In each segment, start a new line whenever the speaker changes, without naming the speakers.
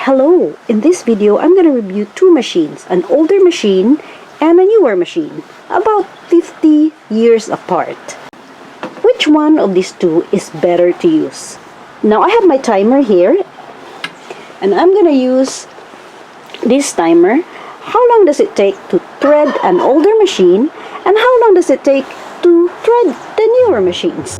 Hello! In this video, I'm going to review two machines, an older machine and a newer machine, about 50 years apart. Which one of these two is better to use? Now I have my timer here, and I'm going to use this timer. How long does it take to thread an older machine, and how long does it take to thread the newer machines?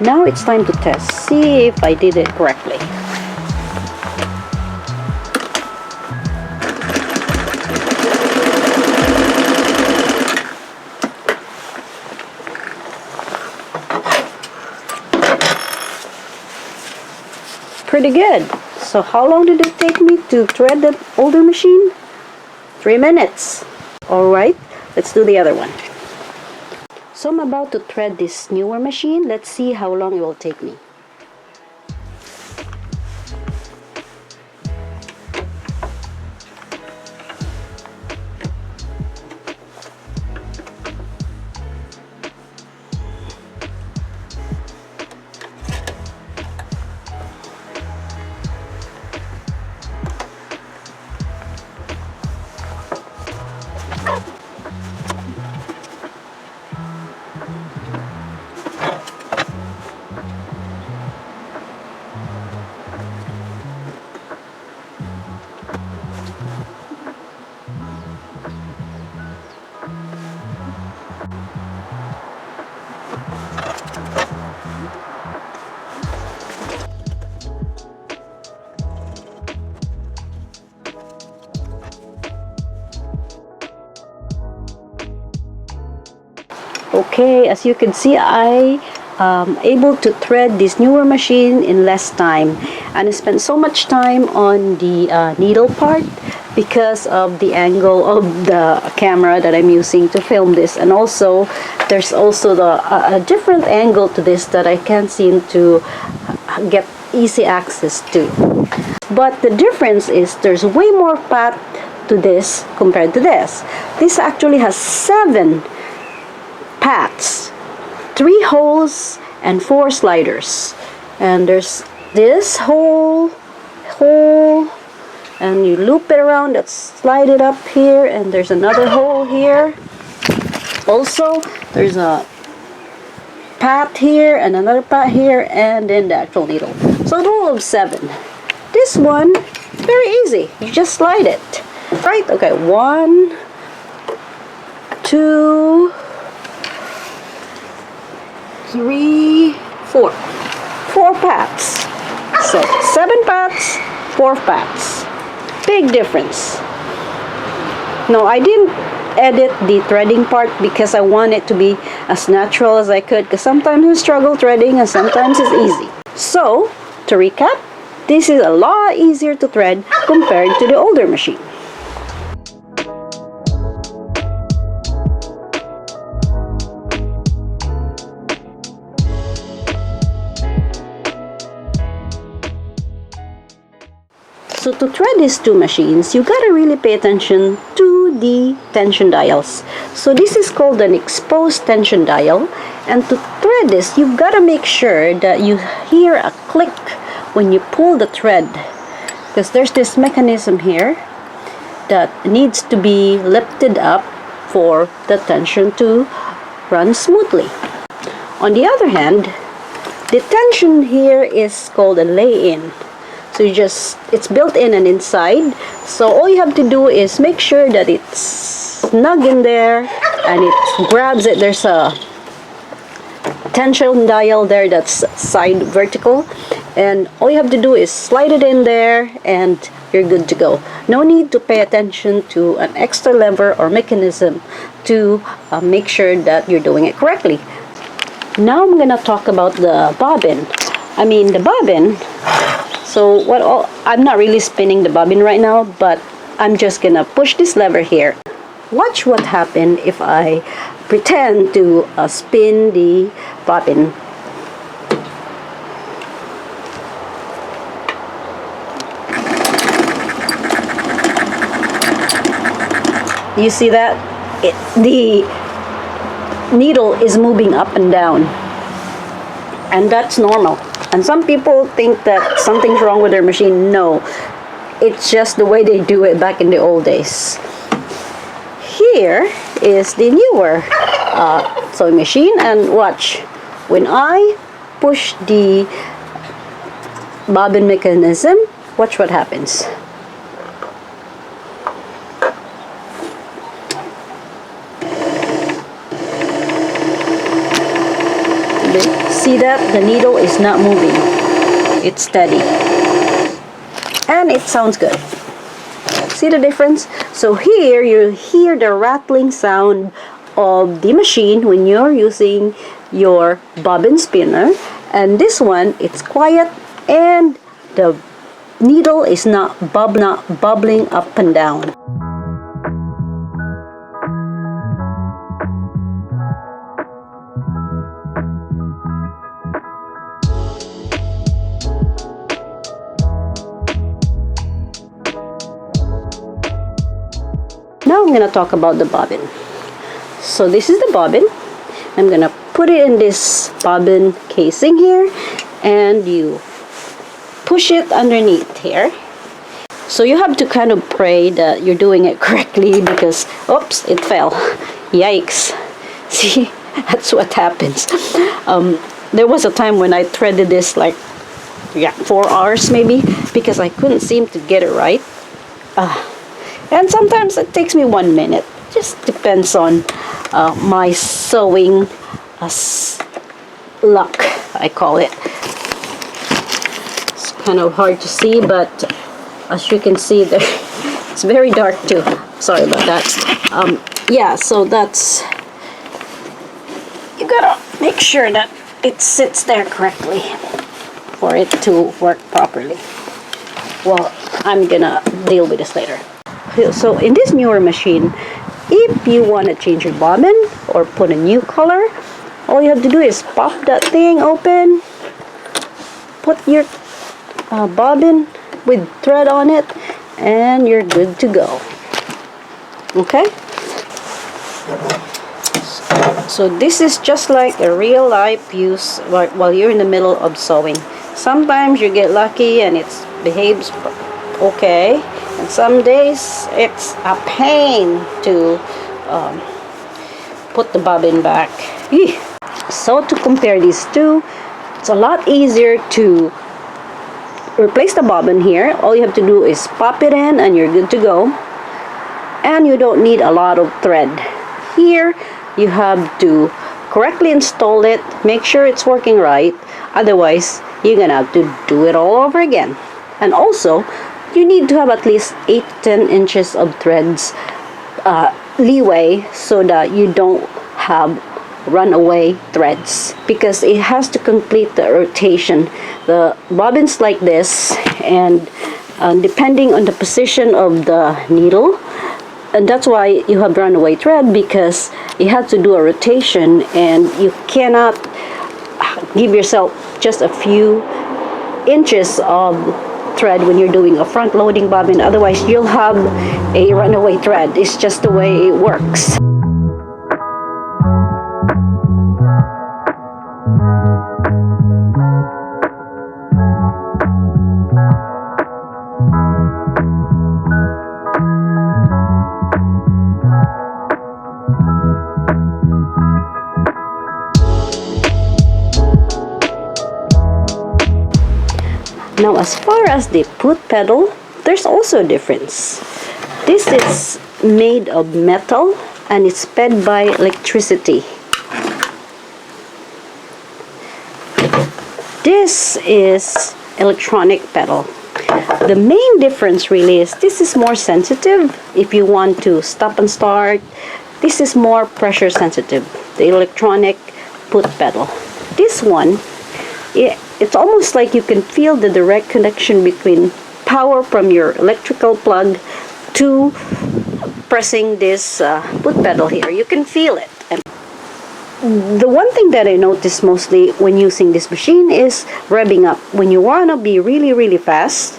Now it's time to test, see if I did it correctly. Pretty good. So how long did it take me to thread the older machine? 3 minutes. Alright, let's do the other one. So I'm about to thread this newer machine. Let's see how long it will take me. Okay, as you can see, I able to thread this newer machine in less time, and I spent so much time on the needle part because of the angle of the camera that I'm using to film this, and also there's also a different angle to this that I can't seem to get easy access to. But the difference is there's way more path to this compared to this. This actually has 7 paths, 3 holes and 4 sliders, and there's this hole, and you loop it around, that slide it up here, and there's another hole here. Also there's a path here and another path here, and then the actual needle. So a total of 7. This one, very easy, you just slide it, right? Okay, 1, 2, 3, 4. 4 paths. So 7 paths, 4 paths. Big difference. No, I didn't edit the threading part because I want it to be as natural as I could, because sometimes I struggle threading and sometimes it's easy. So, to recap, this is a lot easier to thread compared to the older machine. So to thread these two machines, you gotta really pay attention to the tension dials. So this is called an exposed tension dial, and to thread this, you've gotta make sure that you hear a click when you pull the thread, because there's this mechanism here that needs to be lifted up for the tension to run smoothly. On the other hand, the tension here is called a lay-in. So it's built in and inside. So all you have to do is make sure that it's snug in there and it grabs it. There's a tension dial there that's side vertical, and all you have to do is slide it in there and you're good to go. No need to pay attention to an extra lever or mechanism to make sure that you're doing it correctly. Now I'm gonna talk about the bobbin. The bobbin. So I'm not really spinning the bobbin right now, but I'm just gonna push this lever here. Watch what happens if I pretend to spin the bobbin. You see that? The needle is moving up and down, and that's normal. And some people think that something's wrong with their machine. No, it's just the way they do it back in the old days. Here is the newer sewing machine, and watch. When I push the bobbin mechanism, watch what happens. See that? The needle is not moving. It's steady. And it sounds good. See the difference? So here you hear the rattling sound of the machine when you're using your bobbin spinner. And this one, it's quiet and the needle is not bubbling up and down. Now I'm going to talk about the bobbin. So this is the bobbin. I'm going to put it in this bobbin casing here, and you push it underneath here. So you have to kind of pray that you're doing it correctly, because oops, it fell. Yikes. See, that's what happens. There was a time when I threaded this like 4 hours maybe, because I couldn't seem to get it right. And sometimes it takes me 1 minute. Just depends on my sewing luck, I call it. It's kind of hard to see, but as you can see there, it's very dark too. Sorry about that. Yeah, so that's, you gotta make sure that it sits there correctly for it to work properly. Well, I'm gonna deal with this later. So in this newer machine, if you want to change your bobbin or put a new color, all you have to do is pop that thing open, put your bobbin with thread on it, and you're good to go. Okay? So this is just like a real life use while you're in the middle of sewing. Sometimes you get lucky and it behaves okay, and some days it's a pain to put the bobbin back. So to compare these two, it's a lot easier to replace the bobbin here. All you have to do is pop it in and you're good to go, and you don't need a lot of thread. Here you have to correctly install it, make sure it's working right, otherwise you're gonna have to do it all over again. And also you need to have at least 8 to 10 inches of threads leeway, so that you don't have runaway threads, because it has to complete the rotation. The bobbin's like this, and depending on the position of the needle, and that's why you have runaway thread, because you have to do a rotation and you cannot give yourself just a few inches of thread when you're doing a front loading bobbin, otherwise you'll have a runaway thread. It's just the way it works. Now, as far as the foot pedal, there's also a difference. This is made of metal and it's fed by electricity. This is electronic pedal. The main difference really is this is more sensitive if you want to stop and start. This is more pressure sensitive, the electronic foot pedal. This one, it's almost like you can feel the direct connection between power from your electrical plug to pressing this foot pedal here. You can feel it. And the one thing that I notice mostly when using this machine is revving up. When you want to be really, really fast,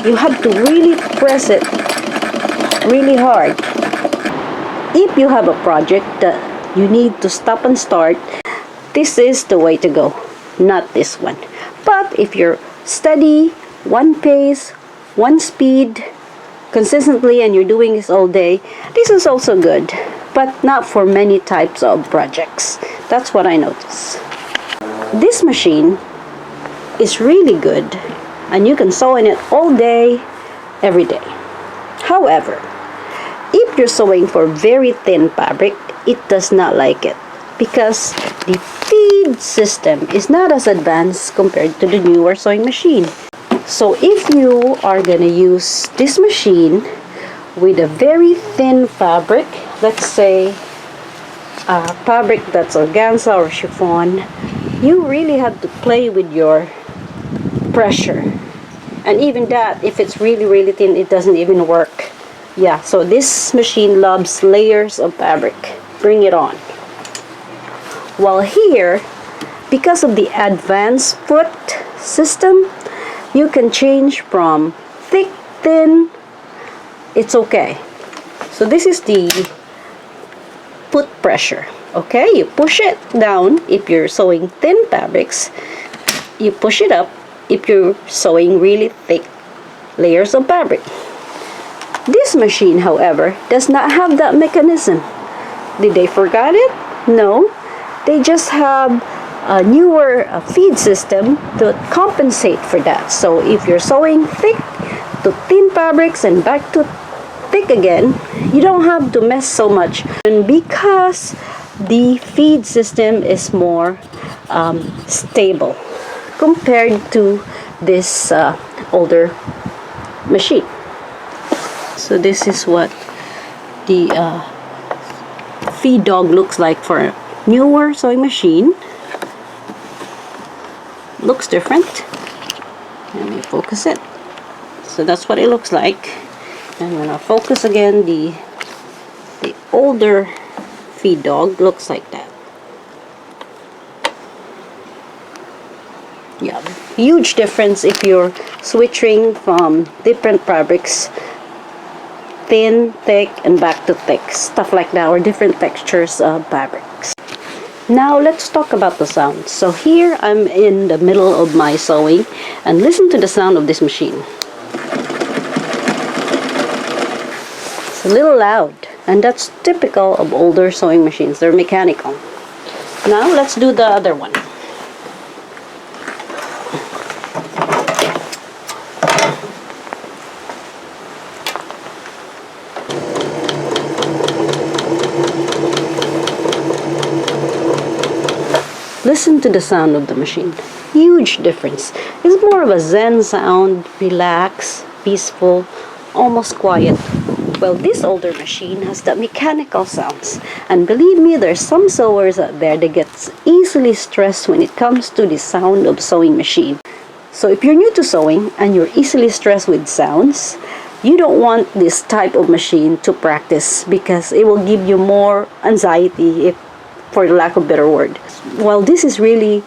you have to really press it really hard. If you have a project that you need to stop and start, this is the way to go, not this one. But if you're steady, one pace, one speed, consistently, and you're doing this all day, this is also good, but not for many types of projects. That's what I notice. This machine is really good, and you can sew in it all day, every day. However, if you're sewing for very thin fabric, it does not like it, because the feed system is not as advanced compared to the newer sewing machine. So if you are going to use this machine with a very thin fabric, let's say fabric that's organza or chiffon, you really have to play with your pressure. And even that, if it's really, really thin, it doesn't even work. Yeah, so this machine loves layers of fabric. Bring it on. While here, because of the advanced foot system, you can change from thick, thin, it's okay. So this is the foot pressure, okay? You push it down if you're sewing thin fabrics. You push it up if you're sewing really thick layers of fabric. This machine, however, does not have that mechanism. Did they forget it? No. They just have a newer feed system to compensate for that. So if you're sewing thick to thin fabrics and back to thick again, you don't have to mess so much. And because the feed system is more stable compared to this older machine. So this is what the feed dog looks like for a newer sewing machine. Looks different. Let me focus it. So that's what it looks like. And when I focus again, the older feed dog looks like that. Yeah, huge difference if you're switching from different fabrics, thin, thick, and back to thick, stuff like that, or different textures of fabrics. Now let's talk about the sound. So here I'm in the middle of my sewing, and listen to the sound of this machine. It's a little loud, and that's typical of older sewing machines. They're mechanical. Now let's do the other one. Listen to the sound of the machine. Huge difference. It's more of a zen sound, relaxed, peaceful, almost quiet. Well, this older machine has the mechanical sounds. And believe me, there's some sewers out there that gets easily stressed when it comes to the sound of sewing machine. So if you're new to sewing and you're easily stressed with sounds, you don't want this type of machine to practice, because it will give you more anxiety, if for the lack of a better word. While this is really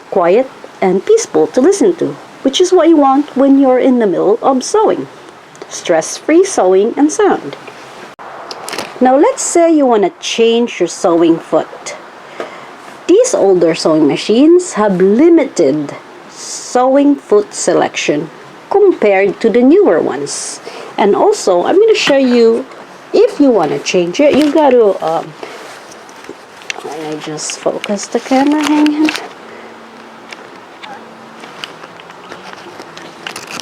quiet and peaceful to listen to. which is what you want when you're in the middle of sewing. Stress-free sewing and sound. Now let's say you want to change your sewing foot. These older sewing machines have limited sewing foot selection compared to the newer ones. And also, I'm going to show you, if you want to change it, you got to, I just focus the camera, hang on.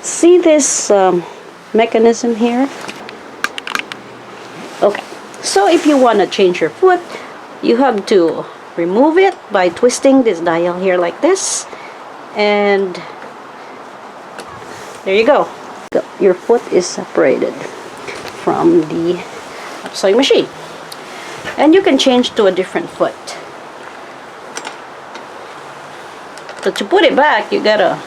See this mechanism here? Okay, so if you want to change your foot, you have to remove it by twisting this dial here like this, and there you go. Your foot is separated from the sewing machine, and you can change to a different foot. But to put it back, you gotta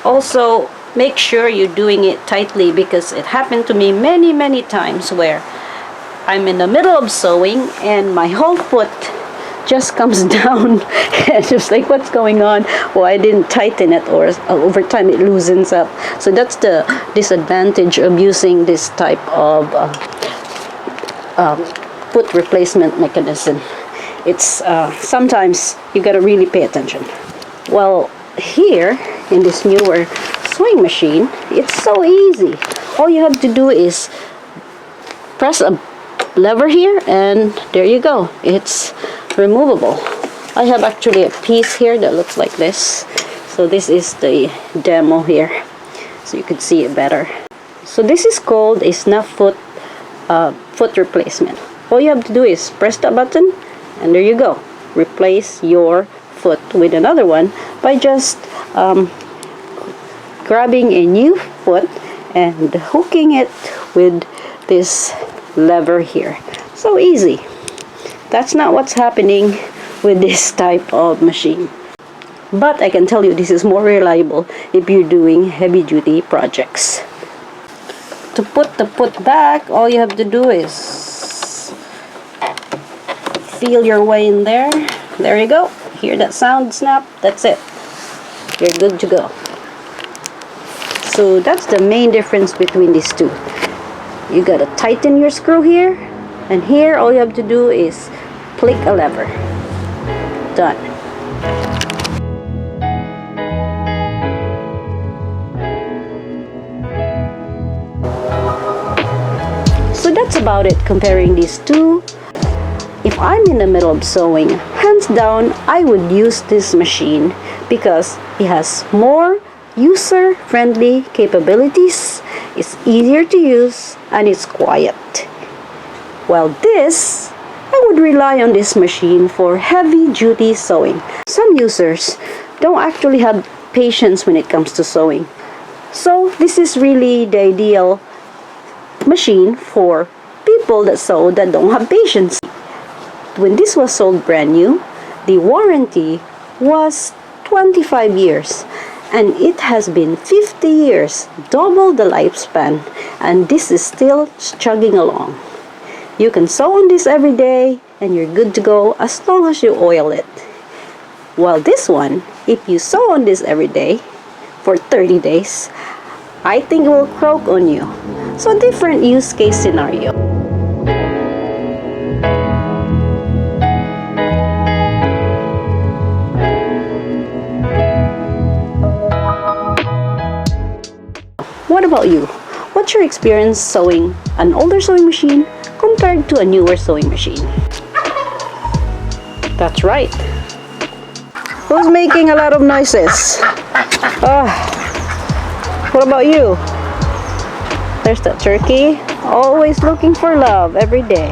also make sure you're doing it tightly, because it happened to me many times where I'm in the middle of sewing and my whole foot just comes down and just like, what's going on? Well, I didn't tighten it, or over time it loosens up. So that's the disadvantage of using this type of foot replacement mechanism. It's sometimes you gotta really pay attention. Well, here in this newer sewing machine, it's so easy. All you have to do is press a lever here, and there you go. It's removable. I have actually a piece here that looks like this. So this is the demo here, so you can see it better. So this is called a snap foot foot replacement. All you have to do is press the button, and there you go. Replace your foot with another one by just grabbing a new foot and hooking it with this lever here. So easy. That's not what's happening with this type of machine. But I can tell you this is more reliable if you're doing heavy duty projects. To put the foot back, all you have to do is feel your way in there. There you go. Hear that sound, snap? That's it. You're good to go. So that's the main difference between these two. You gotta tighten your screw here, and here all you have to do is click a lever. Done. So that's about it comparing these two. If I'm in the middle of sewing, hands down, I would use this machine because it has more user-friendly capabilities, it's easier to use, and it's quiet. While this, I would rely on this machine for heavy-duty sewing. Some users don't actually have patience when it comes to sewing. So this is really the ideal machine for people that sew that don't have patience. When this was sold brand new, the warranty was 25 years. And it has been 50 years, double the lifespan, and this is still chugging along. You can sew on this every day, and you're good to go as long as you oil it. While this one, if you sew on this every day for 30 days, I think it will croak on you. So different use case scenario. What about you? What's your experience sewing an older sewing machine compared to a newer sewing machine? That's right. Who's making a lot of noises? What about you? There's the turkey, always looking for love every day.